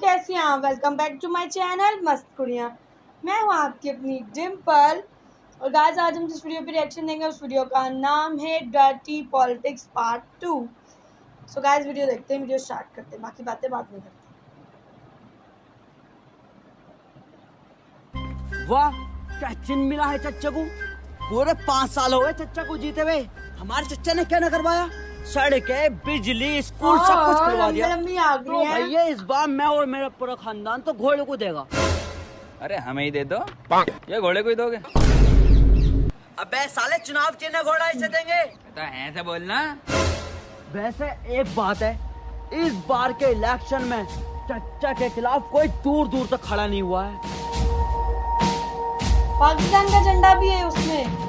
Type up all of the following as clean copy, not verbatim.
कैसी हैं आप? Welcome back to my channel मस्त कुड़ियाँ। मैं हूँ आपकी अपनी डिम्पल और गाइस आज हम जिस वीडियो पे रिएक्शन देंगे उस वीडियो का नाम है dirty politics part 2। So guys video देखते हैं, वीडियो स्टार्ट करते हैं, बाकी बातें बाद में करते हैं। वाह क्या चिन्ह मिला है चच्चा को। पूरे 5 साल हो गए चच्चा को जीते हुए। हमारे चच्चा ने क्या न करवाया? सड़कें, बिजली, स्कूल सब कुछ करवा दिया। लंबी आ गई है। भैया इस बार मैं और मेरा पूरा खानदान तो घोड़े को देगा। अरे हमें ही दे दो, ये घोड़े को ही दोगे? अबे साले चुनाव चिन्ह घोड़ा ऐसे देंगे तो ऐसे बोलना। वैसे एक बात है, इस बार के इलेक्शन में चच्चा के खिलाफ कोई दूर दूर तक खड़ा नहीं हुआ है। पाकिस्तान का झंडा भी है उसमें।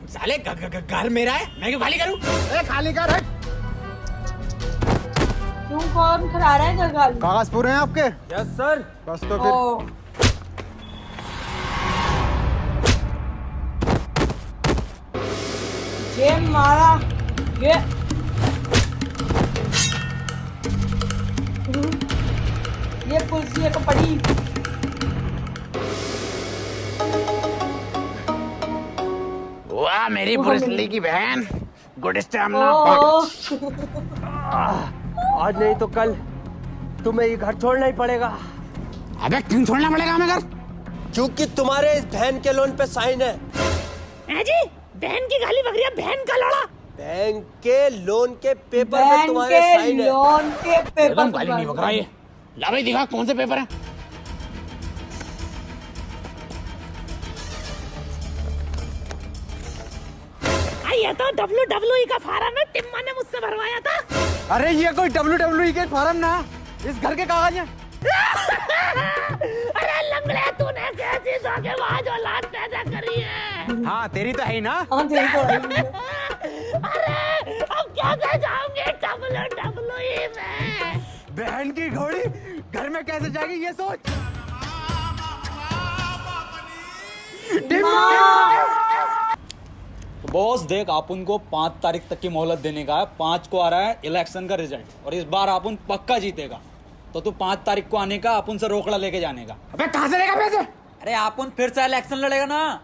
साले घर मेरा है, मैं क्यों खाली करूं? खाली कर है। क्यों कौन खड़ा रहा है घर? कागज पूरे हैं आपके? Yes sir. बस तो फिर ये मारा ये पुलिस को पड़ी। वाह मेरी पुलिस की बहन, गुड स्टैमिना। आज नहीं तो कल तुम्हें ये घर छोड़ना ही पड़ेगा। अबे क्यों छोड़ना पड़ेगा हमें घर? क्योंकि तुम्हारे इस बहन के लोन पे साइन है। जी बहन की गाली बकरिया, बहन का लौड़ा। बैंक के लोन के पेपर में तुम्हारे साइन है। लोन के पेपर एकदम गाली नहीं बक रहा ये। ला भाई दिखा कौन से पेपर हैं? ये तो WWE का फार्म है, टिम्मा ने मुझसे भरवाया था। अरे ये कोई WWE के फार्म ना, इस घर के कागज हैं। अरे लंगड़े तूने कैसी धोखेबाज औलाद पैदा करी है। हाँ तेरी तो है ही ना। हाँ तेरी तो है। अरे अब क्या कर जाओगे WWE में? बहन की घोड़ी घर में कैसे जाएगी ये सोच। बॉस देख, आप उनको 5 तारीख तक की मोहलत देने का है। 5 को आ रहा है इलेक्शन का रिजल्ट और इस बार आप उन पक्का जीतेगा। तो तू 5 तारीख को आने का, आप उनसे रोकड़ा लेके जाने का। अबे कहाँ से लेगा पैसे? अरे आप उन फिर से इलेक्शन लड़ेगा ना।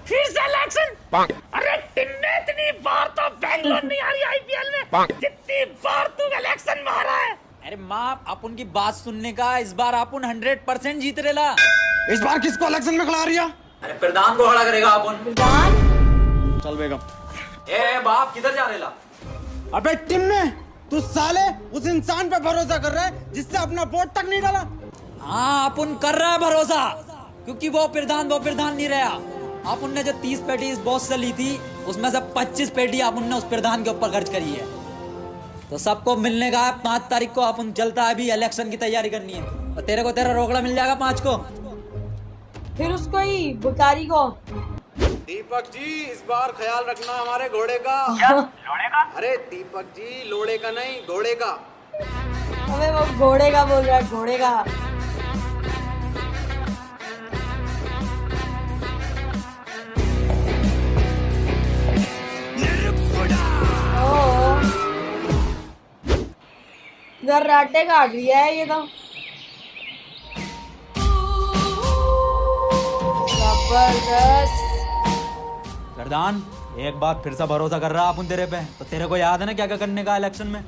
फिर से इलेक्शन? अरे तिन्ने इतनी बार तो बैंगलोर नहीं आ रही IPL में, जितनी बार तू इलेक्शन में आ रहा है। अरे माँ, आप उनकी बात सुनने का, इस बार आप उन 100% जीत रेला। इस बार किसको इलेक्शन में खड़ा रही है? अरे प्रधान को खड़ा करेगा आप उन। चल बेगम। ए बाप, किधर जा रेला? अबे टिम्मे, तू साले उस इंसान पे भरोसा कर रहा है जिससे अपना वोट तक नहीं डाला। हाँ, आप उन कर रहा है भरोसा, क्योंकि वो प्रधान नहीं रहा। आप उनने जो 30 पेटी इस बॉस से ली थी, उसमें से 25 पेटी आप उनने उस प्रधान के ऊपर खर्च करी है। तो सबको मिलने का 5 तारीख को आप उन चलता है, अभी इलेक्शन की तैयारी करनी है। और तेरे को तेरा रोकड़ा मिल जाएगा 5 को। फिर उसको ही बुकारी को। दीपक जी इस बार ख्याल रखना हमारे घोड़े का। क्या? लोड़े का? अरे दीपक जी, लोड़े का नहीं, घोड़े का। अबे वो घोड़े का बोल रहा है, घोड़े का। गर्राटे काट लिया है ये तो। जबरदस्त। प्रधान एक बार फिर से भरोसा कर रहा अपन तेरे पे। तो तेरे को याद है ना क्या क्या करने का इलेक्शन में?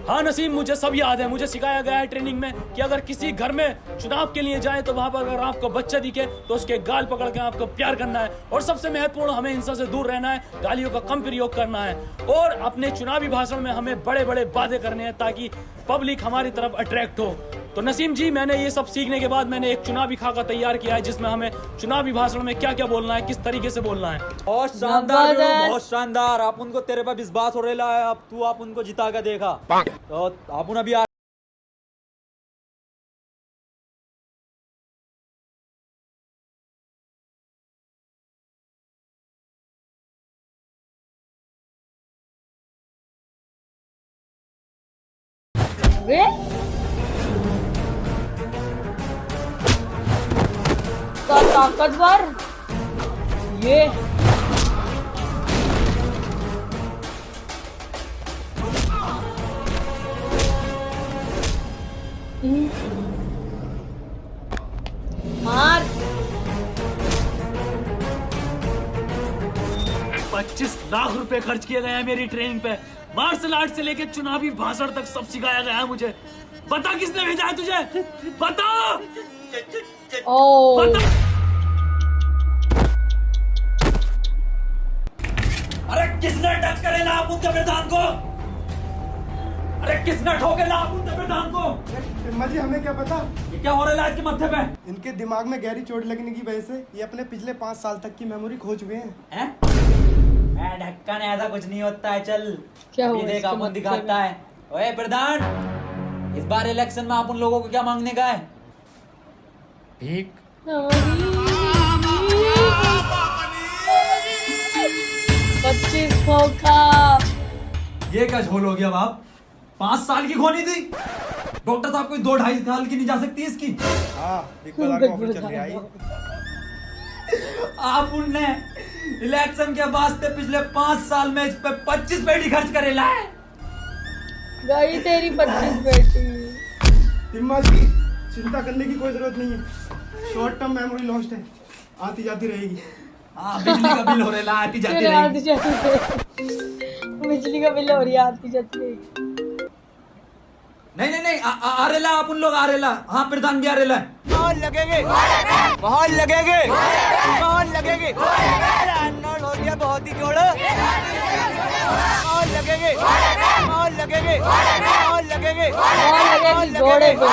हाँ नसीम, मुझे सब याद है। मुझे सिखाया गया है ट्रेनिंग में कि अगर किसी घर में चुनाव के लिए जाए तो वहां पर अगर आपको बच्चा दिखे तो उसके गाल पकड़ के आपको प्यार करना है। और सबसे महत्वपूर्ण, हमें हिंसा से दूर रहना है, गालियों का कम प्रयोग करना है और अपने चुनावी भाषण में हमें बड़े बड़े वादे करने हैं ताकि पब्लिक हमारी तरफ अट्रैक्ट हो। तो नसीम जी, मैंने ये सब सीखने के बाद मैंने एक चुनावी खाका तैयार किया है जिसमें हमें चुनावी भाषण में क्या क्या बोलना है, किस तरीके से बोलना है। बहुत शानदार, बहुत शानदार। आप उनको, तेरे पे विश्वास हो रहा है। अब तू आप उनको जिता के देखा। तो आप अभी रे तो ताकतवर ये मार 25 लाख रुपए खर्च किए गए हैं मेरी ट्रेनिंग पे। मार्शल आर्ट से लेके चुनावी भाषण तक सब सिखाया गया है मुझे। बता किसने भेजा है तुझे? बता ओ बता। अरे किसने टच करे ना आप उनके प्रधान को? अरे किसने ठोके ना आप उनके प्रधान को? टिम्मा जी हमें क्या पता, ये क्या हो रहा है इसके माथे पे? इनके दिमाग में गहरी चोट लगने की वजह से ये अपने पिछले 5 साल तक की मेमोरी खो चुके हैं। हैं? मैं ढक्कन, ऐसा कुछ नहीं होता है। चल क्या हुआ ये देख इसके अपन माथे दिखाता है। ओए प्रधान, इस बार इलेक्शन में आप उन लोगों को क्या मांगने का है? भीख। 25 का ये क्या झोल हो गया बाप? 5 साल की खोनी थी। डॉक्टर साहब कोई 2-2.5 साल की नहीं जा सकती इसकी। हाँ, बिग बाजार का ऑफर चल रहा है। आप उनने इलेक्शन के वास्ते पिछले 5 साल में इस पे 25 पेटी खर्च करे लाए। गई तेरी 25 बेटी। टिम्मा जी चिंता करने की कोई जरूरत नहीं है, शॉर्ट टर्म मेमोरी लॉस्ट है, आती जाती रहेगी। हाँ, बिजली का बिल हो रहा है, आती जाती फिर आती रहेगी। जाती रहेगी। बिजली का बिल हो रही है, आती जाती रहेगी। नहीं, आरेला आप उन लोग आरेला। हाँ, प्रधान भी आरेला है। बहुत लगेंगे, बहुत लगेंगे, बहुत लगेंगे। अनलोड हो गया बहुत ही जोड़। बहुत लगेंगे, बहुत लगेंगे, बहुत लगेंगे, और लगेगी जोड़े पे।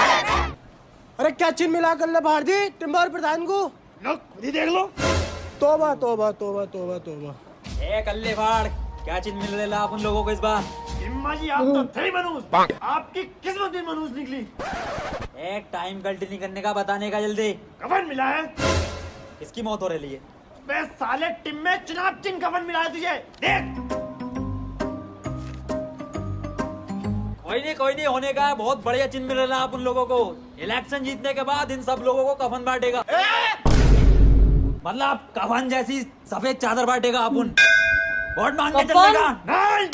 अरे क्या चिन्ह मिला कर ले भारती टिम्मा और प्रधान को? लो खुद ही देख लो। तोबा तोबा तोबा तोबा तोबा। ए कल्ले फाड़, क्या चीज मिल रही है आप उन लोगों को इस बार? टिम्मा जी आप तो थे ही मनूस, आपकी किस्मत भी मनूस निकली। एक टाइम गलती नहीं करने का, बताने का जल्दी। कफन मिला है किसकी मौत हो रही है? बे साले टिम में चुनाव चिन्ह कफन मिला है तुझे, देख। कोई नहीं होने का है। बहुत बढ़िया चिन्ह मिल रहा है आप उन लोगों को। इलेक्शन जीतने के बाद इन सब लोगों को कफन बांटेगा। मतलब कफन जैसी सफेद चादर बांटेगा अपन। वोट मांगने कफन? चलने का। नहीं,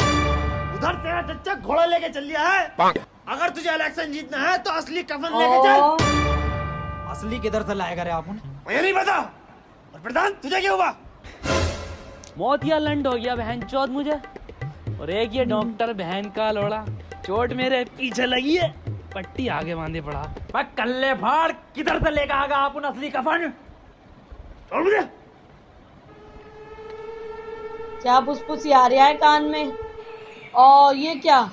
उधर तेरा चच्चा घोड़ा लेके चल लिया है। अगर तुझे इलेक्शन जीतना है तो असली कफन लेके चल। असली किधर से लाएगा रे अपन? मुझे नहीं पता। और प्रधान तुझे क्या हुआ? मौत या लंड हो गया बहन चौथ मुझे। और एक ये डॉक्टर बहन का लोड़ा, चोट मेरे पीछे लगी है, पट्टी आगे बांधे पड़ा। भाई कल्ले फाड़, किधर से लेकर आगा अपन असली कफन? और मुझे क्या फुसफुसी आ रहा है कान में? और ये क्या?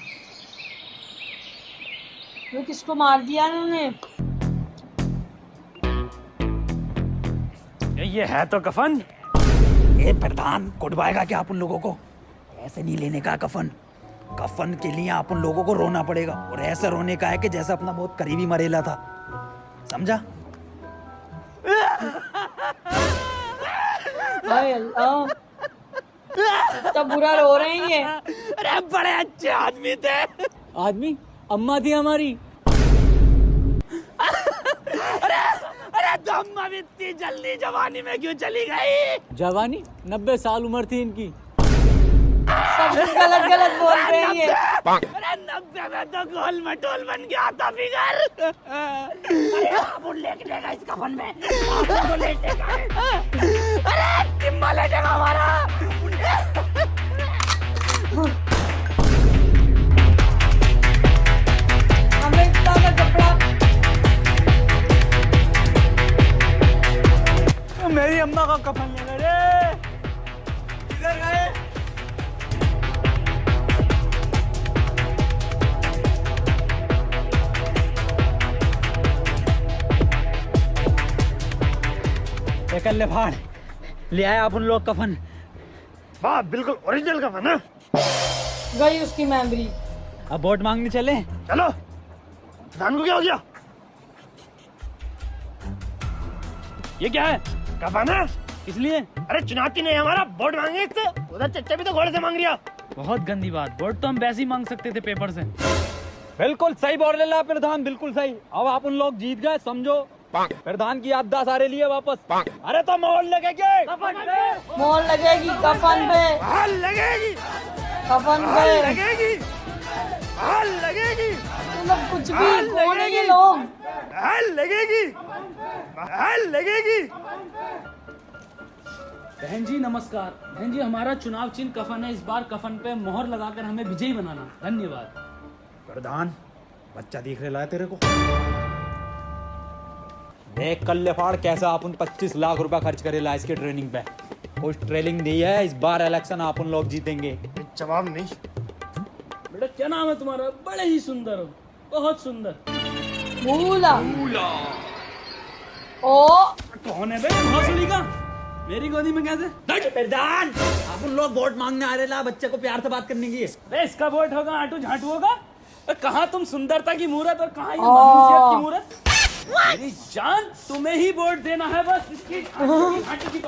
ये किसको मार दिया इन्होंने? ये है तो कफन। ए प्रधान, कुटवाएगा क्या आप उन लोगों को? ऐसे नहीं लेने का कफन। कफन के लिए आप उन लोगों को रोना पड़ेगा, और ऐसा रोने का है कि जैसा अपना बहुत करीबी मरेला था। समझा? हाय अल्लाह, इतना बुरा रो रहे हैं ये। अरे बड़े अच्छे आदमी थे। आदमी अम्मा थी हमारी। अरे तो अम्मा भी इतनी जल्दी जवानी में क्यों चली गई? जवानी 90 साल उम्र थी इनकी। सब गलत गलत बोल रहे हैं ये। अरे 90 में तो गोल मटोल बन गया था फिगर। अरे आप लेटेगा इस कफन में, आप तो लेटेगा। अरे टिम्मा लेटेगा हमारा। अमेरिका का कपड़ा। मेरी अम्मा का कफन ले रे। किधर गए? कल्ले फाड़, ले आया आप उन लोग कफन। वाह, बिल्कुल ओरिजिनल कफन है। गई उसकी मेमोरी। अब वोट मांगने चले। चलो। प्रधान को क्या हो गया? ये क्या है? कफन है। इसलिए अरे चुनाव की नहीं, हमारा वोट मांगे इससे। उधर चच्चा भी तो घोड़े से मांग रिया। बहुत गंदी बात। वोट तो हम वैसे ही मांग सकते थे पेपर से। बिल्कुल सही बोल रहे प्रधान, बिल्कुल सही। अब आप उन लोग जीत गए समझो। प्रधान की याददाश्त सारे लिए वापस। अरे तो मोहर लगेगी कफन पे, मोहर लगेगी कफन पे, हाल लगेगी, कफन हाल पे। लगेगी, हाल लगेगी, तुम लोग कुछ भी, कौन है ये लोग? हाल लगेगी, हाल लगेगी। बहन जी नमस्कार। बहन जी हमारा चुनाव चिन्ह कफन है, इस बार कफन पे मोहर लगाकर हमें विजयी बनाना। धन्यवाद। प्रधान बच्चा दिख रहा है तेरे को? देख कल्ले फाड़ कैसा अपन 25 लाख रुपया खर्च करेला इसके ट्रेनिंग पे। कुछ ट्रेनिंग दी है, इस बार इलेक्शन अपन लोग जीतेंगे। जवाब नहीं। बेटा क्या नाम है तुम्हारा? बड़े ही सुंदर हो, बहुत सुंदर। भूला ओ कौन है बे भोसड़ी का? मेरी गोदी में कैसे? प्रधान अपन लोग वोट मांगने आ रहे ला, बच्चे को प्यार से बात करने की। बे इसका वोट होगा आटू झाटू होगा? कहाँ तुम सुंदरता की मूरत और कहाँ ये मानूसियत की मूरत? मेरी जान तुम्हें ही वोट देना है बस। इसकी झाटू की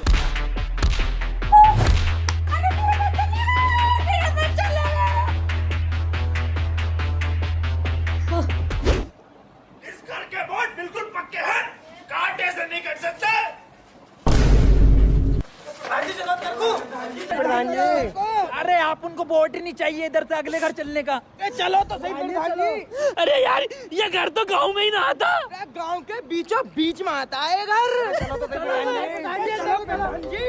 इस घर के वोट बिल्कुल पक्के हैं, कांटे से नहीं कट सकते। प्रधान जी अरे आप उनको वोट ही नहीं चाहिए इधर से अगले घर चलने का। चलो तो सही प्रधान जी। अरे यार ये घर तो गांव में ही ना आता। गांव के बीचों बीच में आता है घर। चलो तो सही प्रधान जी।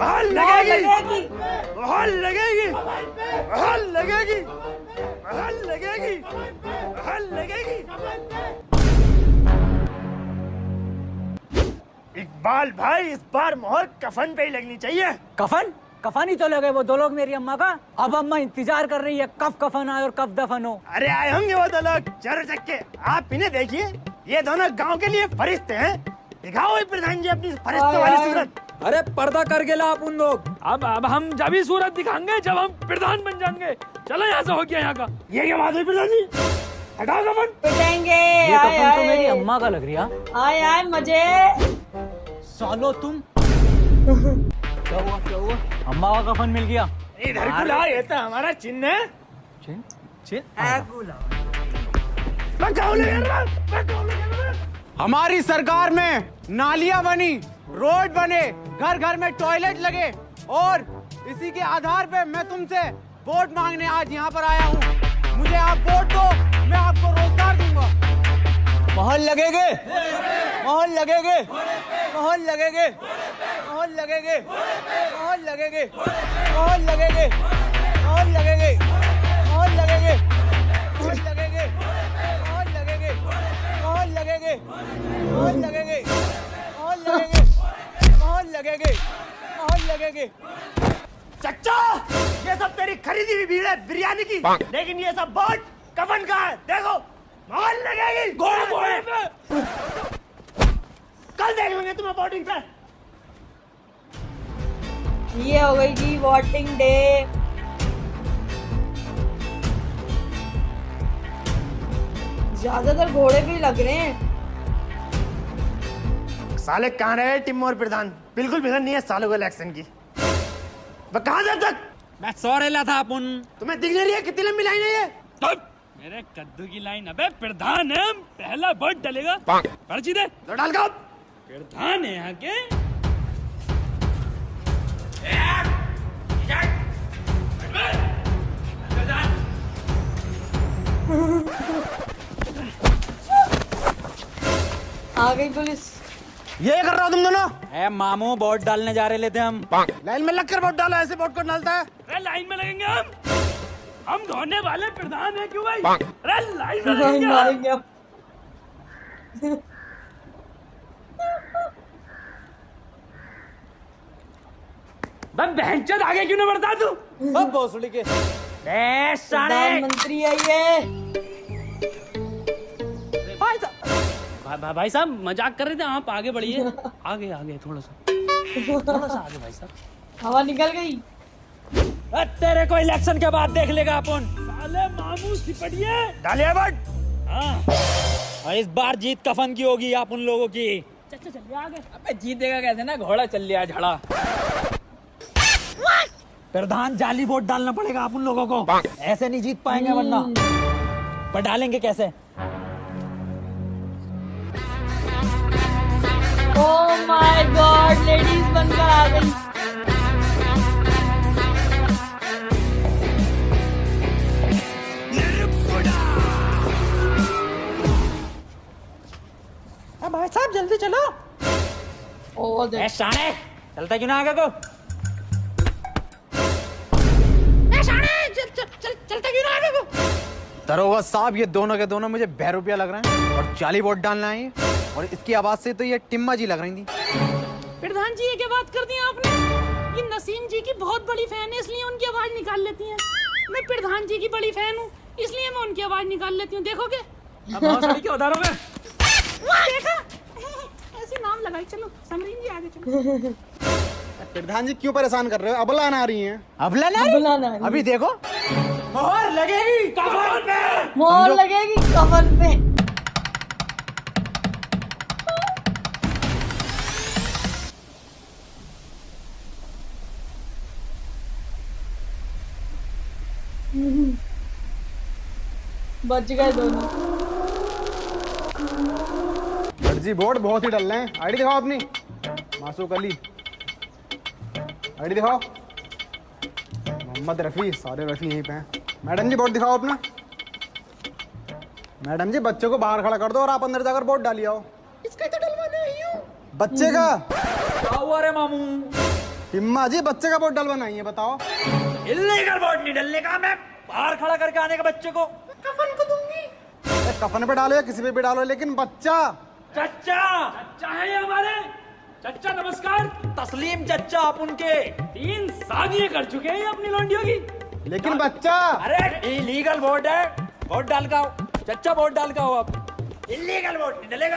हाल लगेगी, हाल लगेगी, हाल लगेगी, हाल लगेगी, हाल लगेगी। इकबाल भाई इस बार मोहर कफन पे ही लगनी चाहिए। कफन कफन ही तो लगे वो दो लोग मेरी अम्मा का। अब अम्मा इंतजार कर रही है कब कफन आए और कब दफन हो। अरे आए होंगे वो दो लोग चर चक्के। आप इन्हें देखिए, ये दोनों गांव के लिए फरिश्ते हैं। दिखाओ ये प्रधान जी अपनी फरिश्तों वाली सूरत। अरे पर्दा कर गेला आप उन लोग। अब हम जब ही सूरत दिखाएंगे जब हम प्रधान बन जाएंगे। चलो यहाँ से हो गया यहाँ का। ये क्या बात है प्रधान जी? हटाओ कफन। पिटेंगे। ये आए कफन तो मेरी आए अम्मा का लग रहा। आए आए मजे। सालो तुम क्या हुआ क्या हुआ? अम्मा का कफन मिल गया। इधर को लाओ, ये तो हमारा चिन्ह है। हमारी सरकार में नालियां बनी, रोड बने, घर घर में टॉयलेट लगे और इसी के आधार पे मैं तुमसे वोट मांगने आज यहाँ पर आया हूँ। मुझे आप वोट दो, मैं आपको रोजगार दूंगा। मोहर लगेगे, मोहर लगेगे, मोहर लगेगे, मोहर लगेगे, मोहर लगेगे, मोहर लगेगे, मोहर लगेगे, मोहर लगेगे, मोहर लगेगे, मोहर लगेगे, मोहर लगेगे, मोहर लगेगे, मोहर लगेगे, मोहर लगेगे, मोहर लगेगे। चच्चा ये सब तेरी खरीदी हुई भीड़ है बिरयानी की, लेकिन ये सब वोट कफन का है। देखो मोहर लगेगी। कल देख लेंगे तुम्हें वोटिंग पे। ये हो गई जी वोटिंग डे। ज्यादातर घोड़े भी लग रहे हैं। साले कहाँ रहे टिम और प्रधान? बिल्कुल फिक्र नहीं है सालों को इलेक्शन की। वह कहाँ जब तक? मैं सो रहा था अपन। तुम्हें दिख नहीं रही है कितनी लंबी लाइन है ये? मेरे कद्दू की लाइन। अबे प्रधान है, पहला वोट डलेगा। पर्ची दे। तो डाल का प्रधान है यहाँ के। आ गई पुलिस। ये कर रहा हो तुम दोनों? ए मामू वोट डालने जा रहे लेते हम। लाइन में लगकर वोट डालो, ऐसे वोट कौन डालता है? अरे लाइन में लगेंगे हम धोने वाले प्रधान है क्यों भाई? अरे लाइन में नहीं लगेंगे हम। मारेंगे अब। बस बहनचोद आगे क्यों नहीं बढ़ता तू? अब भोसड़ी के प्रधानमंत्री है ये। भाई साहब मजाक कर रहे थे, आप आगे बढ़िए। आगे आगे थोड़ा सा आगे भाई साहब। हवा निकल गई। तेरे को इलेक्शन के बाद देख लेगा अपन। साले मामू सिपटिए। डालिए वोट। हाँ और इस बार जीत कफन की होगी आप उन लोगों की। चलिए आगे। अबे जीतेगा कैसे ना, घोड़ा चल लिया झड़ा। प्रधान जाली वोट डालना पड़ेगा आप उन लोगों को, ऐसे नहीं जीत पाएंगे वरना। पर डालेंगे कैसे? ओह माय गॉड, लेडीज बनकर आ गई। भाई साहब जल्दी चलो। ओह देख, शाने चलता क्यों ना आगे को? चलता क्यों ना आगे को? दरोगा साहब, ये दोनों के दोनों मुझे बहरूपिया लग रहे हैं और 40 वोट डालना है और इसकी आवाज से तो ये टिम्मा जी लग रही थी। प्रधान जी, ये क्या बात कर दी आपने? ये नसीम जी की बहुत बड़ी फैन है, इसलिए उनकी आवाज निकाल लेती हैं। मैं प्रधान जी की बड़ी फैन हूँ, इसलिए मैं उनकी आवाज निकाल लेती हूँ। देखोगे? अब बहुत सारी क्या उधारों में? देखा? ऐसे नाम लगाई। चलो समरीन जी आगे चलो। प्रधान जी क्यों परेशान कर रहे हो? अबला आ रही हैं। अबला ना बुलाना है। अभी देखो, मोहर लगेगी कफन पे। मोहर लगेगी कफन पे। बच गए दोनों। फर्जी वोट बहुत ही डल रहे हैं। आईडी दिखाओ अपनी। मासूक अली, आईडी दिखाओ। मोहम्मद रफी, सारे रफी यहीं पे हैं। मैडम जी वोट दिखाओ अपना। मैडम जी बच्चे को बाहर खड़ा कर दो और आप अंदर जाकर वोट डालिए आओ। इसका तो डलवाने आई हूँ। बच्चे का क्या हुआ रे मामू? हिम्मा जी बच्चे का वोट डलवाना है, बताओ। इल्लीगल वोट नहीं डलने का, मैं बाहर खड़ा करके आने का बच्चे को। कफन को दूंगी। कफन पे डालो या किसी पे भी डालो, लेकिन बच्चा। चच्चा चच्चा है ये हमारे। चच्चा नमस्कार। तस्लीम चच्चा आप उनके 3 शादियां कर चुके हैं ये अपनी लौंडियों की। लेकिन बच्चा। अरे इलीगल वोट है, वोट डाल का आओ। चच्चा वोट डाल का आओ आप। इलीगल वोट नहीं डलेगा।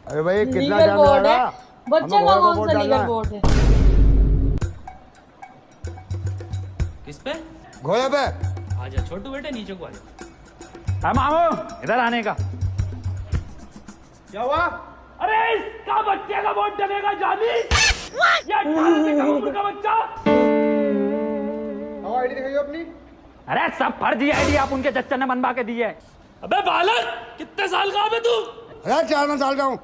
अरे भाई कितना लीगल टाइम वोट लगेगा? है, बच्चे का कौन सा लीगल वोट है? किस पे? घोड़े पे। आजा छोटू बेटे, नीचे को आजा। हाँ मामू इधर आने का। क्या हुआ? अरे इसका बच्चे का वोट डलेगा जानी। ये 18 से कम उम्र का बच्चा। आईडी दिखाइए अपनी। अरे सब फर्जी आईडी आप उनके चच्चा ने बनवा के दी है। अबे बालक, कितने साल का है तू? अरे 4 साल का हूँ।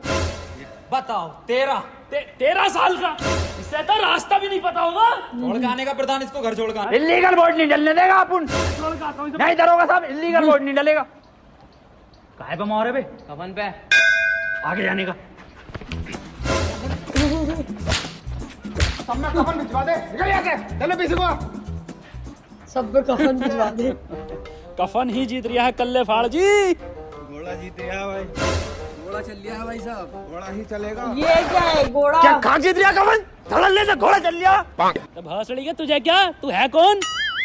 बताओ 13। 13 साल का? इससे तो रास्ता भी नहीं पता होगा। छोड़ के आने का प्रधान, इसको घर छोड़ कर। इलीगल वोट नहीं डलने देगा अपन। छोड़ के आता हूँ इसे। नहीं दरोगा साहब, इलीगल वोट नहीं डलेगा। काहे पे मोहर है बे? कफन पे। आगे जाने का। सब में कफन भिजवा दे। निकल यहाँ से। चलो पीछे को। सब पे कफन भिजवा दे। कफन ही जीत रहा है कल्ले फाड़ जी। घोड़ा जीत गया भाई। घोड़ा चल लिया है भाई साहब। घोड़ा ही चलेगा। ये क्या है, घोड़ा? क्या कहाँ जीत रहा कफन? धड़ल्ले से घोड़ा चल लिया। तो भौसड़ी के तुझे क्या? तू है कौन?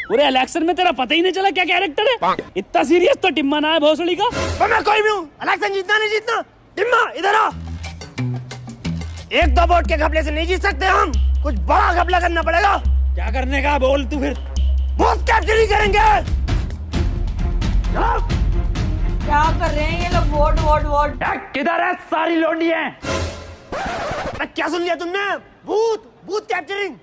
पूरे इलेक्शन में तेरा पता ही नहीं चला क्या कैरेक्टर है। इतना सीरियस तो टिम्मा ना है भौसड़ी का। मैं कोई भी हूँ, इलेक्शन जीतना नहीं जीतना। टिम्मा इधर आ। 1-2 वोट के घपले से नहीं जीत सकते हम, कुछ बड़ा घपला करना पड़ेगा। क्या करने का बोल तू फिर? बूथ कैप्चर करेंगे। क्या कर रहे हैं ये लोग? Vote vote vote. किधर है सारी लोंडी हैं? क्या सुन लिया तुमने? Booth capturing.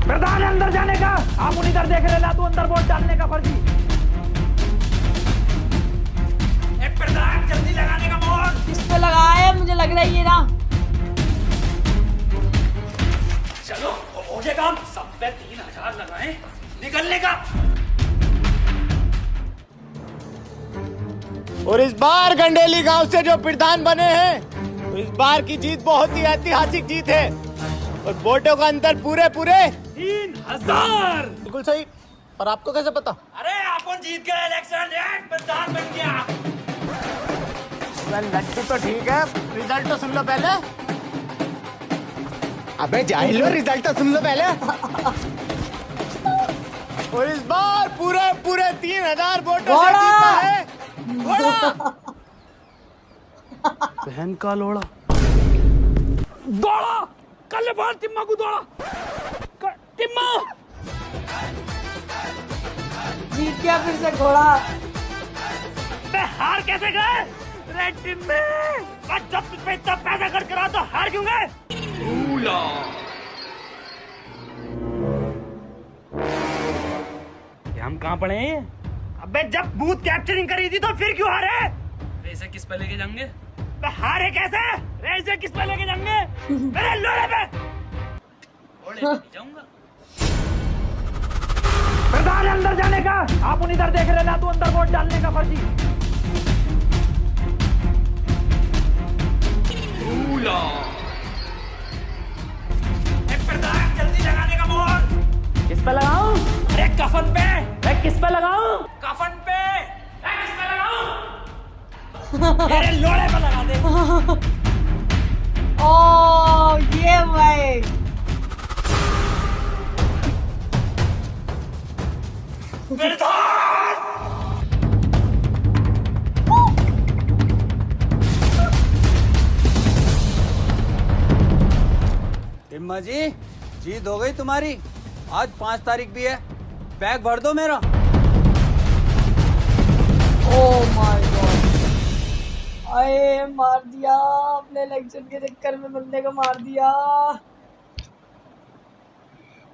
प्रधान अंदर जाने का, आप उन इधर देख रहे ला, तू अंदर वोट डालने का फर्जी। प्रधान जल्दी लगाने का मोहर। किस पे लगाया है? मुझे लग रहा है ये ना। चलो हो गया काम। सब पे 3000 लगाए, निकलने का। और इस बार गंडेली गांव से जो प्रधान बने हैं, तो इस बार की जीत बहुत ही ऐतिहासिक जीत है और वोटों का अंतर पूरे 3000। बिल्कुल सही। पर आपको कैसे पता? अरे अपन जीत गए इलेक्शन, प्रधान बन गया। लड्डू तो ठीक है, रिजल्ट तो सुन लो पहले। अबे जाहिल हो, रिजल्ट तो सुन लो पहले। और इस बार पूरे 3000 वोटों से जीता है घोड़ा। बहन का लोड़ा। दौड़ा कल बार टिम्मा को दौड़ा। टिम्मा जीत गया फिर से घोड़ा। हार कैसे गए? रेड टीम में जब तुझ पे इतना पैसा खर्च करा तो हार क्यों गए? कहाँ पढ़े हैं ये? अबे जब बूथ कैप्चरिंग करी थी तो फिर क्यों हारे? ऐसे किस पे लेके जाएंगे? बे हारे कैसे? ऐसे किस पे लेके जाएंगे? मेरे लोड़े पे और लेके नहीं जाऊंगा। प्रधान अंदर जाने का, आप उन इधर देख रहे ना, तू अंदर वोट डालने का फर्जी। प्रधान जल्दी लगाने का मोहर। किस पे लगाऊं? अरे कफन पे। मैं किस पे लगाऊं? कफन पे। किस पे लगाऊं? मेरे लोड़े पे लगा दे। ओ ये भाई प्रधान टिम्मा जी, जीत हो गई तुम्हारी। आज 5 तारीख भी है, बैग भर दो मेरा। ओ माय गॉड, अरे मार दिया अपने इलेक्शन के चक्कर में, बंदे को मार दिया।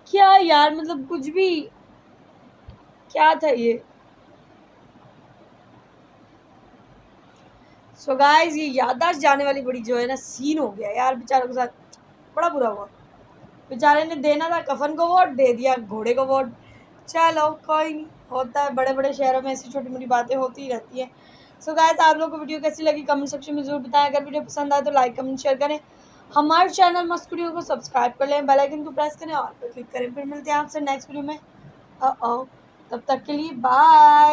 क्या यार, मतलब कुछ भी, क्या था ये। सो गाइस, ये याददाश्त जाने वाली बड़ी जो है ना सीन हो गया यार बेचारों के साथ, बड़ा बुरा हुआ। बेचारे ने देना था कफन को वोट, दे दिया घोड़े को वोट। चलो कोई नहीं, होता है, बड़े बड़े शहरों में ऐसी छोटी मोटी बातें होती ही रहती हैं। सो गाइस, आप लोगों को वीडियो कैसी लगी कमेंट सेक्शन में जरूर बताएं। अगर वीडियो पसंद आए तो लाइक कमेंट शेयर करें, हमारे चैनल मस्त वीडियो को सब्सक्राइब कर लें, बेल आइकन को प्रेस करें और पर क्लिक करें। फिर मिलते हैं आपसे नेक्स्ट वीडियो में। तब तक के लिए बाय।